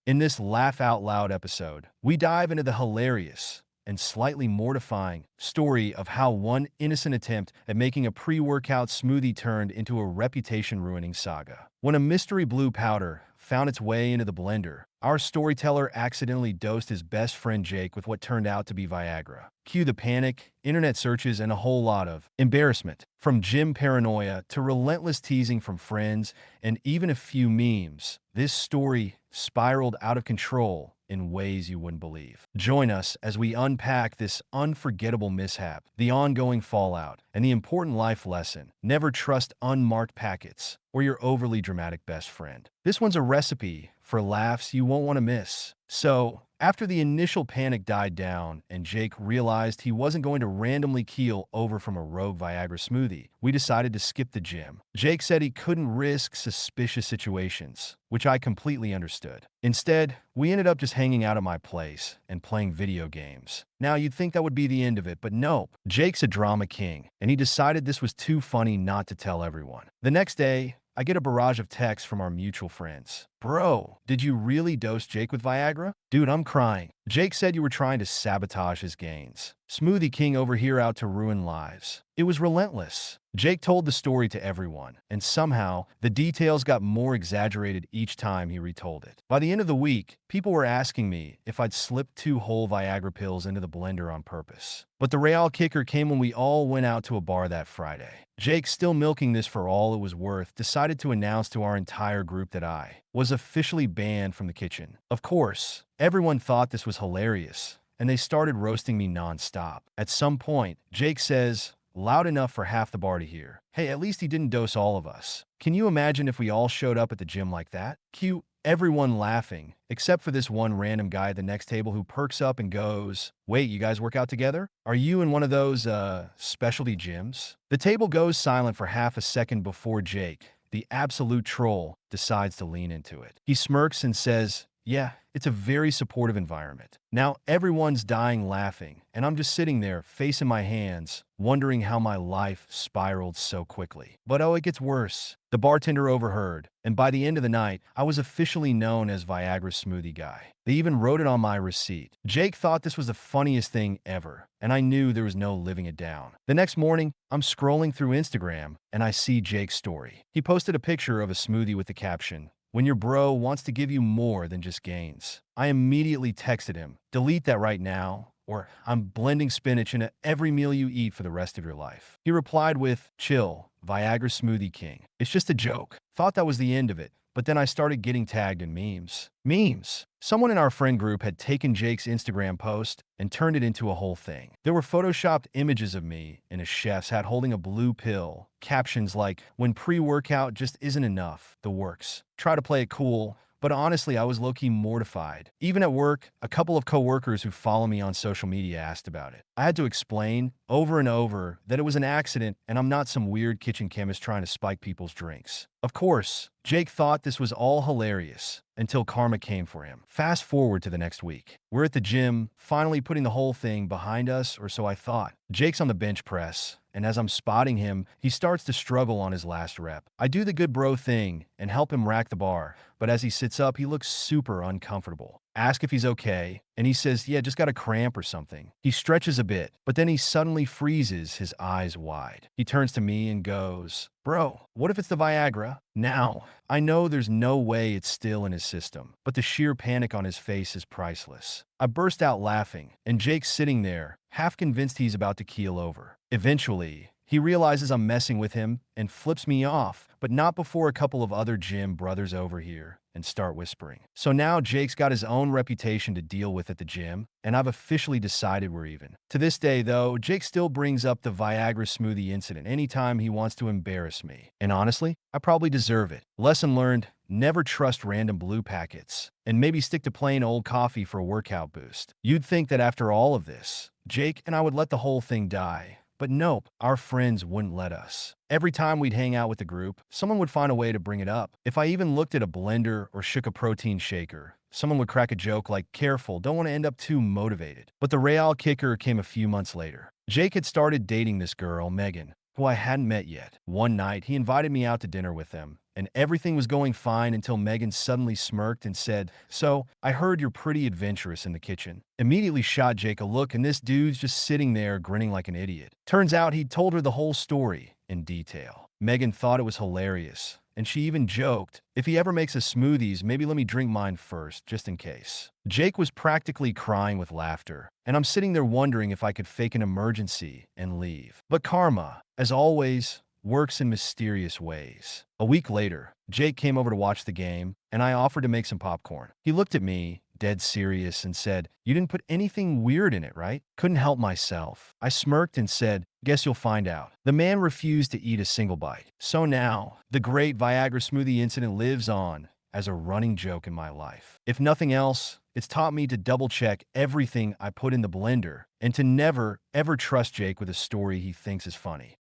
In this laugh out loud episode, we dive into the hilarious and slightly mortifying story of how one innocent attempt at making a pre workout smoothie turned into a reputation ruining saga. When a mystery blue powder found its way into the blender, our storyteller accidentally dosed his best friend Jake with what turned out to be Viagra. Cue the panic, internet searches, and a whole lot of embarrassment. From gym paranoia to relentless teasing from friends and even a few memes, this story spiraled out of control in ways you wouldn't believe. Join us as we unpack this unforgettable mishap, the ongoing fallout, and the important life lesson: never trust unmarked packets or your overly dramatic best friend. This one's a recipe for laughs you won't want to miss. So, after the initial panic died down and Jake realized he wasn't going to randomly keel over from a rogue Viagra smoothie, we decided to skip the gym. Jake said he couldn't risk suspicious situations, which I completely understood. Instead, we ended up just hanging out at my place and playing video games. Now, you'd think that would be the end of it, but nope. Jake's a drama king, and he decided this was too funny not to tell everyone. The next day, I get a barrage of texts from our mutual friends. Bro, did you really dose Jake with Viagra? Dude, I'm crying. Jake said you were trying to sabotage his gains. Smoothie King over here out to ruin lives. It was relentless. Jake told the story to everyone, and somehow the details got more exaggerated each time he retold it. By the end of the week, people were asking me if I'd slipped 2 whole Viagra pills into the blender on purpose. But the real kicker came when we all went out to a bar that Friday. Jake, still milking this for all it was worth, decided to announce to our entire group that I was officially banned from the kitchen. Of course, everyone thought this was hilarious, and they started roasting me nonstop. At some point, Jake says, loud enough for half the bar to hear, "Hey, at least he didn't dose all of us." Can you imagine if we all showed up at the gym like that? Cue everyone laughing, except for this one random guy at the next table who perks up and goes, "Wait, you guys work out together? Are you in one of those, specialty gyms?" The table goes silent for half a second before Jake, the absolute troll, decides to lean into it. He smirks and says, "Yeah, it's a very supportive environment." Now everyone's dying laughing, and I'm just sitting there, face in my hands, wondering how my life spiraled so quickly. But oh, it gets worse. The bartender overheard, and by the end of the night, I was officially known as Viagra Smoothie Guy. They even wrote it on my receipt. Jake thought this was the funniest thing ever, and I knew there was no living it down. The next morning, I'm scrolling through Instagram, and I see Jake's story. He posted a picture of a smoothie with the caption, "When your bro wants to give you more than just gains." I immediately texted him, "Delete that right now, or I'm blending spinach into every meal you eat for the rest of your life." He replied with, "Chill, Viagra Smoothie King. It's just a joke." Thought that was the end of it, but then I started getting tagged in memes. Someone in our friend group had taken Jake's Instagram post and turned it into a whole thing. There were photoshopped images of me in a chef's hat holding a blue pill, captions like, "When pre-workout just isn't enough, the works. Try to play it cool." But honestly, I was low-key mortified. Even at work, a couple of coworkers who follow me on social media asked about it. I had to explain over and over that it was an accident and I'm not some weird kitchen chemist trying to spike people's drinks. Of course, Jake thought this was all hilarious until karma came for him. Fast forward to the next week. We're at the gym, finally putting the whole thing behind us, or so I thought. Jake's on the bench press, and as I'm spotting him, he starts to struggle on his last rep. I do the good bro thing and help him rack the bar, but as he sits up, he looks super uncomfortable. Ask if he's okay, and he says, "Yeah, just got a cramp or something." He stretches a bit, but then he suddenly freezes, his eyes wide. He turns to me and goes, "Bro, what if it's the Viagra?" Now, I know there's no way it's still in his system, but the sheer panic on his face is priceless. I burst out laughing, and Jake's sitting there, half convinced he's about to keel over. Eventually, he realizes I'm messing with him and flips me off, but not before a couple of other gym brothers overhear and start whispering. So now Jake's got his own reputation to deal with at the gym, and I've officially decided we're even. To this day, though, Jake still brings up the Viagra smoothie incident anytime he wants to embarrass me. And honestly, I probably deserve it. Lesson learned: never trust random blue packets, and maybe stick to plain old coffee for a workout boost. You'd think that after all of this, Jake and I would let the whole thing die. But nope, our friends wouldn't let us. Every time we'd hang out with the group, someone would find a way to bring it up. If I even looked at a blender or shook a protein shaker, someone would crack a joke like, "Careful, don't want to end up too motivated." But the real kicker came a few months later. Jake had started dating this girl, Megan, who I hadn't met yet. One night, he invited me out to dinner with him, and everything was going fine until Megan suddenly smirked and said, "So, I heard you're pretty adventurous in the kitchen." Immediately shot Jake a look, and this dude's just sitting there grinning like an idiot. Turns out he'd told her the whole story in detail. Megan thought it was hilarious, and she even joked, "If he ever makes a smoothies, maybe let me drink mine first, just in case." Jake was practically crying with laughter, and I'm sitting there wondering if I could fake an emergency and leave. But karma, as always, works in mysterious ways. A week later, Jake came over to watch the game, and I offered to make some popcorn. He looked at me, dead serious, and said, "You didn't put anything weird in it, right?" Couldn't help myself. I smirked and said, "Guess you'll find out." The man refused to eat a single bite. So now, the great Viagra smoothie incident lives on as a running joke in my life. If nothing else, it's taught me to double-check everything I put in the blender and to never, ever trust Jake with a story he thinks is funny.